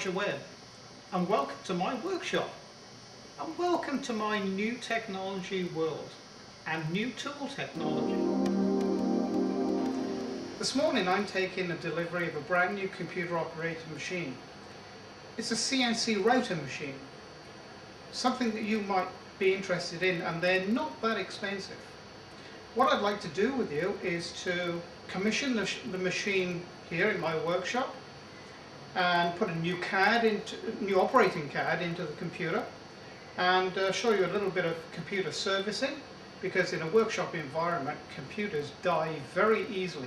Roger Webb, and welcome to my workshop, and welcome to my new technology world and new tool technology. This morning I'm taking a delivery of a brand new computer operated machine. It's a CNC router machine, something that you might be interested in, and they're not that expensive. What I'd like to do with you is to commission the machine here in my workshop and put a new operating CAD into the computer, and show you a little bit of computer servicing, because in a workshop environment computers die very easily.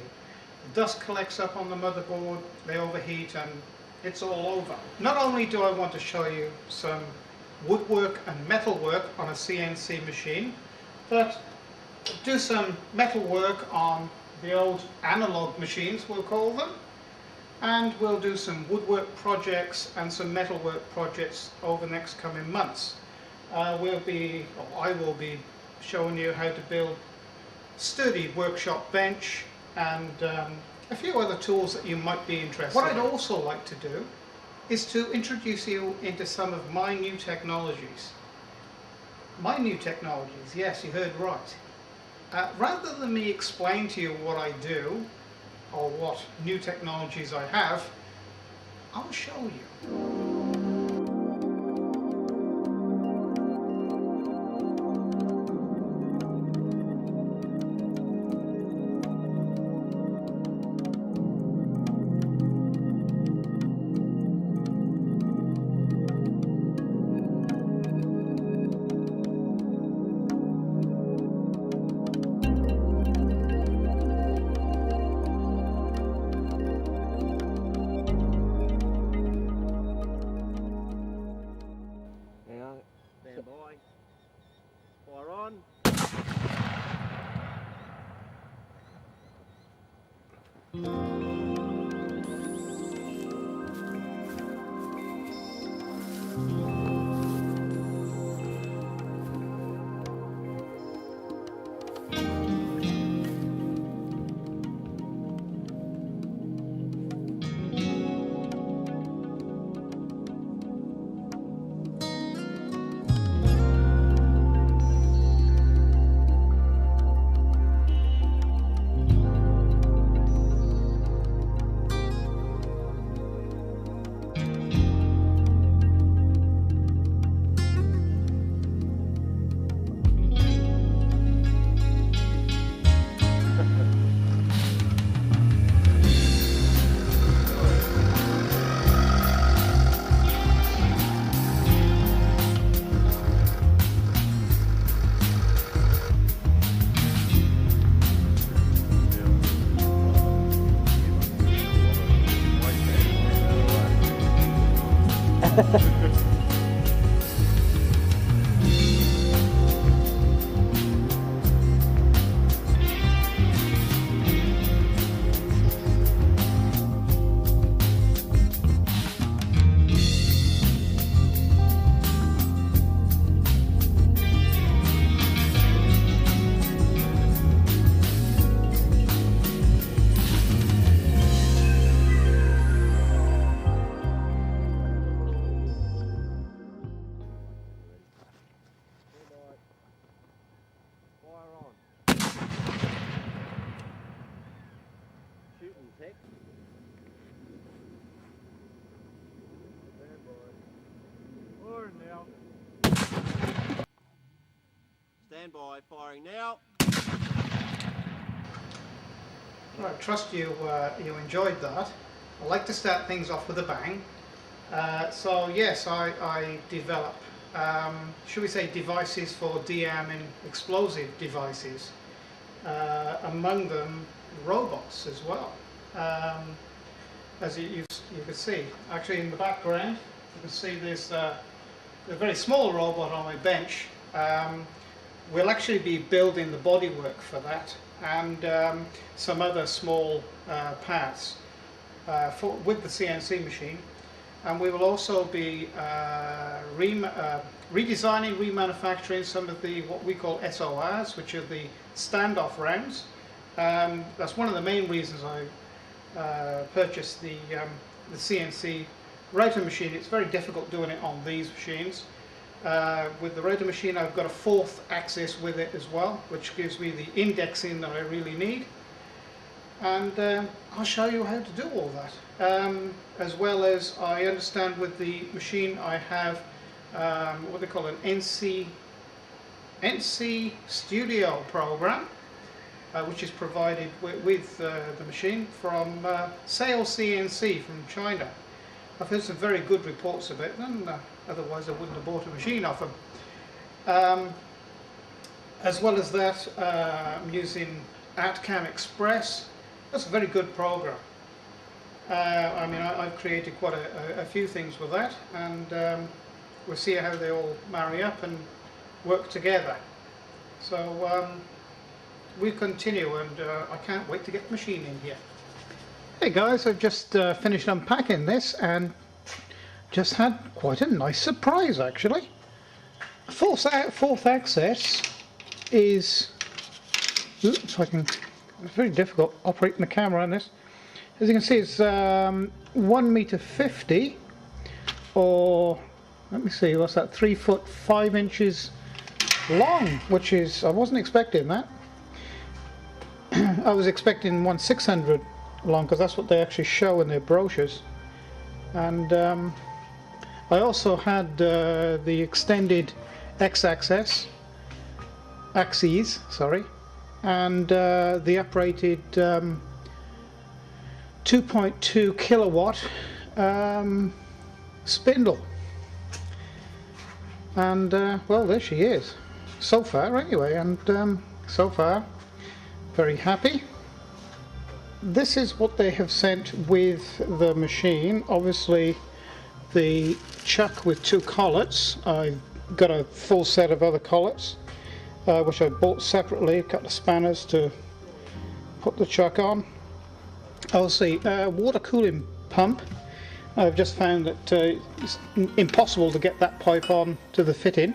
The dust collects up on the motherboard, they overheat, and it's all over. Not only do I want to show you some woodwork and metalwork on a CNC machine, but do some metalwork on the old analog machines, we'll call them, and we'll do some woodwork projects and some metalwork projects over the next coming months. I will be showing you how to build sturdy workshop bench and a few other tools that you might be interested in. What I'd also like to do is to introduce you into some of my new technologies. My new technologies, yes, you heard right. Rather than me explain to you what I do or what new technologies I have, I'll show you. Fire on. Stand by, firing now. Well, I trust you enjoyed that. I like to start things off with a bang. So yes, I develop, should we say, devices for dearming explosive devices. Among them, robots as well. As you can see, actually in the background, you can see there's a very small robot on my bench. We'll actually be building the bodywork for that, and some other small parts with the CNC machine. And we will also be redesigning, remanufacturing some of the what we call SORs, which are the standoff rounds. That's one of the main reasons I purchased the CNC router machine, it's very difficult doing it on these machines. With the router machine I've got a fourth axis with it as well, which gives me the indexing that I really need. And I'll show you how to do all that. As well as I understand with the machine I have what they call an NC Studio program, which is provided with the machine from Sales CNC from China. I've heard some very good reports of it, and otherwise I wouldn't have bought a machine off them. As well as that, I'm using AutoCAD Express. That's a very good program. I mean, I've created quite a few things with that, and we'll see how they all marry up and work together. So we continue, and I can't wait to get the machine in here. Hey guys, I've just finished unpacking this and just had quite a nice surprise actually. Fourth axis is, oops, it's very difficult operating the camera on this. As you can see, it's 1 meter 50, or let me see, what's that, 3 foot 5 inches long, which is, I wasn't expecting that. I was expecting 1/600 long, because that's what they actually show in their brochures. And I also had the extended x-axis, and the uprated 2.2 kilowatt spindle. And well, there she is so far anyway, and so far very happy. This is what they have sent with the machine. Obviously the chuck with 2 collets. I've got a full set of other collets which I bought separately, a couple of spanners to put the chuck on. Obviously water cooling pump. I've just found that it's impossible to get that pipe on to the fitting,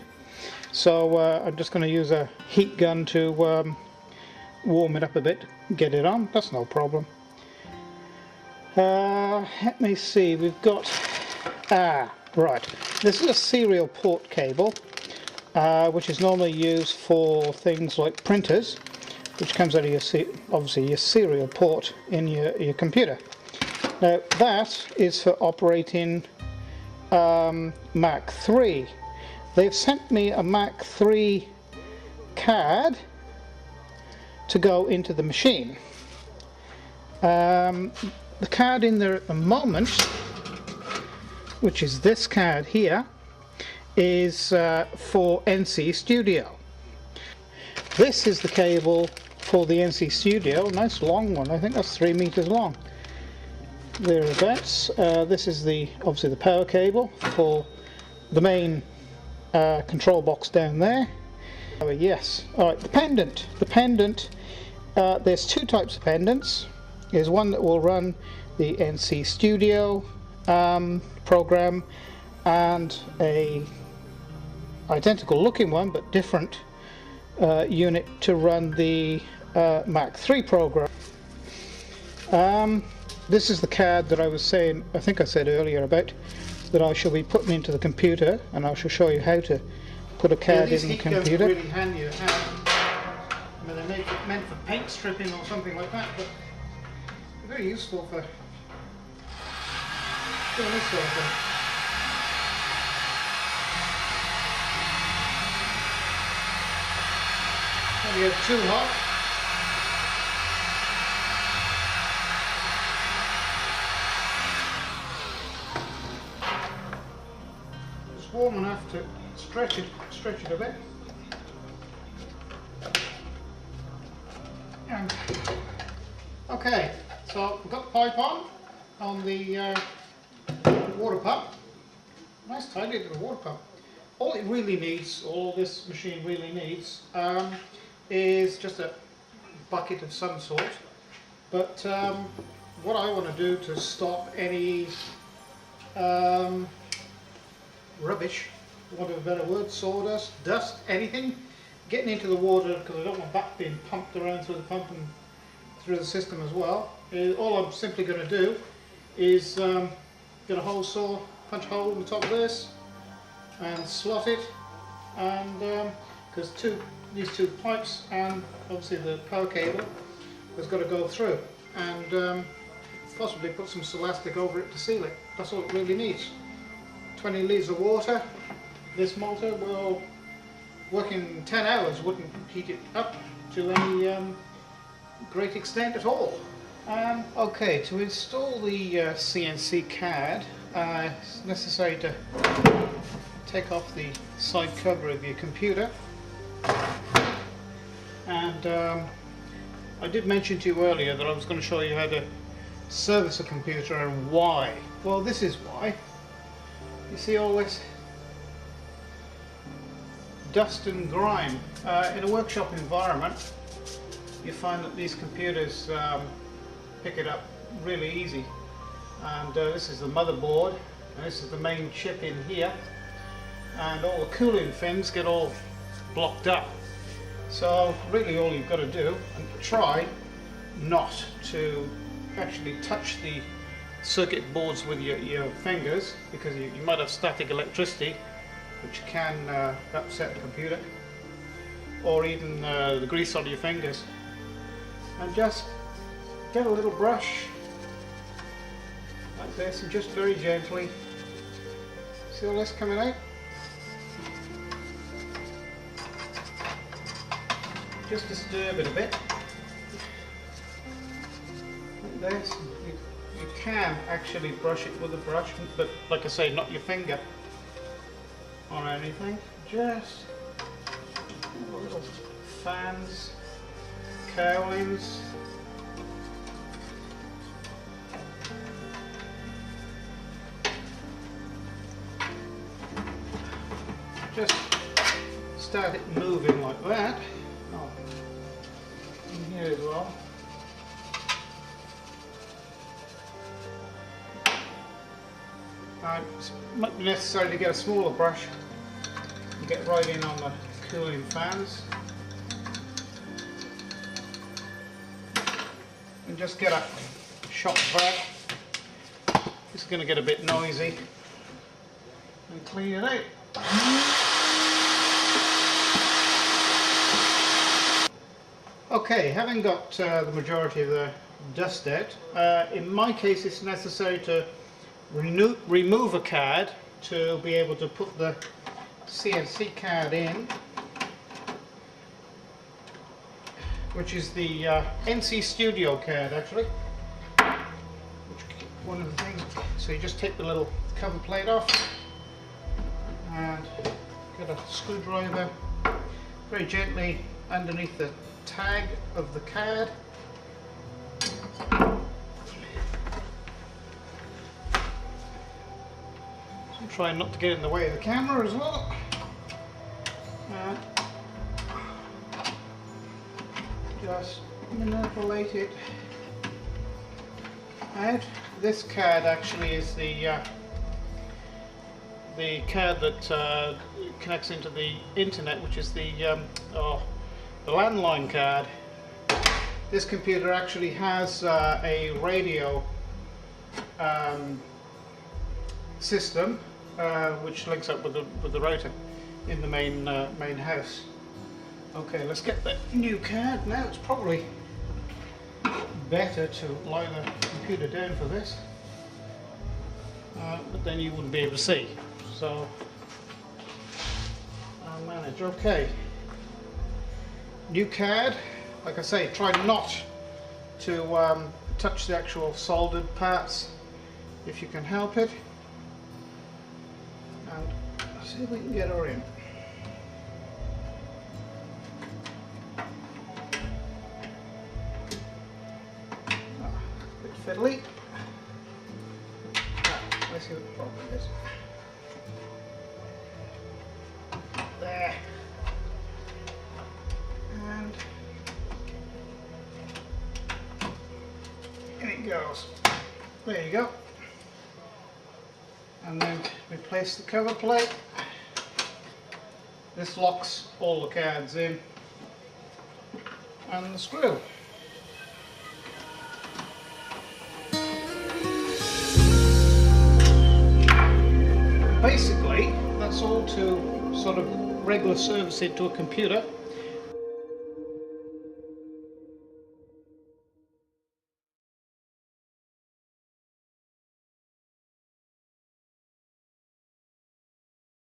so I'm just going to use a heat gun to warm it up a bit, get it on. That's no problem. Let me see, we've got right, this is a serial port cable which is normally used for things like printers, which comes out of your obviously your serial port in your computer. Now that is for operating Mach 3. They've sent me a Mach 3 CAD to go into the machine. The CAD in there at the moment, which is this CAD here, is for NC Studio. This is the cable for the NC Studio, nice long one, I think that's 3 meters long. Thereabouts. This is obviously the power cable for the main control box down there. Oh yes, alright, the pendant. There's 2 types of pendants. There's one that will run the NC Studio program, and a identical looking one but different unit to run the Mach 3 program. This is the CAD that I was saying, I think I said earlier about, that I shall be putting into the computer, and I shall show you how to put a CAD in the computer. These heat guns are really handy to have. I mean, they're meant for paint stripping or something like that, but they're very useful for doing this sort of thing. Don't get too hot. It's warm enough to stretch it a bit. And okay, so we've got the pipe on the water pump. Nice tidy little water pump. All it really needs, all this machine really needs, is just a bucket of some sort. But what I want to do to stop any rubbish, for want of a better word, sawdust, dust, anything getting into the water, because I don't want that being pumped around through the pump and through the system as well. All I'm simply going to do is get a hole saw punch a hole in the top of this and slot it, and because these two pipes and obviously the power cable has got to go through, and possibly put some elastic over it to seal it. That's all it really needs. 20 litres of water. This motor will work in 10 hours, wouldn't heat it up to any great extent at all. Okay, to install the CNC CAD, it's necessary to take off the side cover of your computer, and I did mention to you earlier that I was going to show you how to service a computer and why. Well, this is why. You see all this dust and grime. In a workshop environment, you find that these computers pick it up really easy. And this is the motherboard, and this is the main chip in here, and all the cooling fins get all blocked up. So really all you've got to do, and try not to actually touch the circuit boards with your fingers, because you might have static electricity which can upset the computer, or even the grease on your fingers. And just get a little brush like this and just very gently, see all this coming out? Just disturb it a bit like this. You can actually brush it with a brush, but like I say, not your finger or anything. Just little fans, cowlings. Just start it moving like that. Oh, in here as well. It might be necessary to get a smaller brush and get right in on the cooling fans. And just get a shop vac. It's going to get a bit noisy. And clean it out. Okay, having got the majority of the dust out, in my case it's necessary to remove a CAD to be able to put the CNC CAD in, which is the NC Studio CAD actually. One of the things, so you just take the little cover plate off and get a screwdriver very gently underneath the tag of the CAD. Try not to get in the way of the camera as well. Just manipulate it out. This CAD actually is the CAD that connects into the internet, which is the landline CAD. This computer actually has a radio system which links up with the router in the main house. Okay, let's get the new CAD now. It's probably better to lie the computer down for this, but then you wouldn't be able to see. So I'll manage. Okay, new CAD. Like I say, try not to touch the actual soldered parts if you can help it. And see if we can get her in. A bit fiddly. Let's see what the problem is. There. And in it goes. There you go. And then replace the cover plate. This locks all the CADs in, and the screw. Basically, that's all to sort of regular service it to a computer.